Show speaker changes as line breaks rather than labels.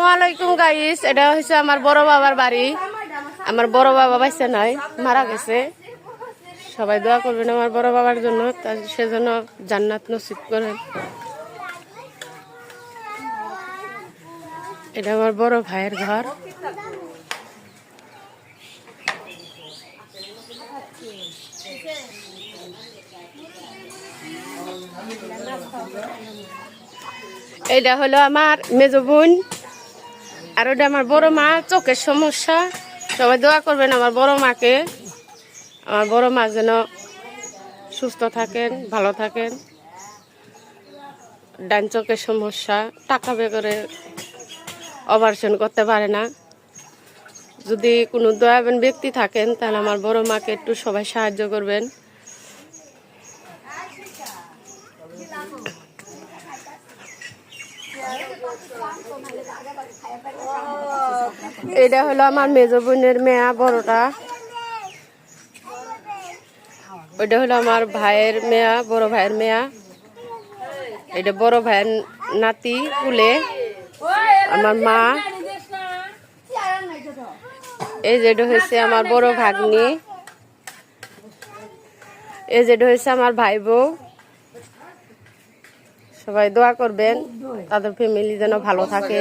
আসসালামু আলাইকুম গাইস, এটা হচ্ছে আমার বড় বাবার বাড়ি। আমার বড় বাবা বাইসে নাই, মারা গেছে। সবাই দোয়া করবেন আমার বড় বাবার জন্য, তার সেজন্য জান্নাত নসিব করেন। এটা আমার বড় ভাইয়ের ঘর। এইটা হলো আমার মেজ বোন, আর ওটা আমার বড় মা। চোখের সমস্যা, সবাই দোয়া করবেন আমার বড় মাকে। আমার বড় মা যেন সুস্থ থাকেন, ভালো থাকেন। ডান চোখের সমস্যা, টাকা বেগরে অপারেশন করতে পারে না। যদি কোনো দয়াবান ব্যক্তি থাকেন তাহলে আমার বড় মাকে একটু সবাই সাহায্য করবেন। এটা হলো আমার মেজ বোনের মেয়া, বড়টা। ওইটা হলো আমার ভাইয়ের মেয়া, বড় ভাইয়ের মেয়া। এটা বড় ভাইয়ের নাতি কুলে আমার মা। এই যেটা হয়েছে আমার বড় ভাগ্নি। এই যেটা হয়েছে আমার ভাই বউ। সবাই দোয়া করবেন তাদের ফ্যামিলি যেন ভালো থাকে।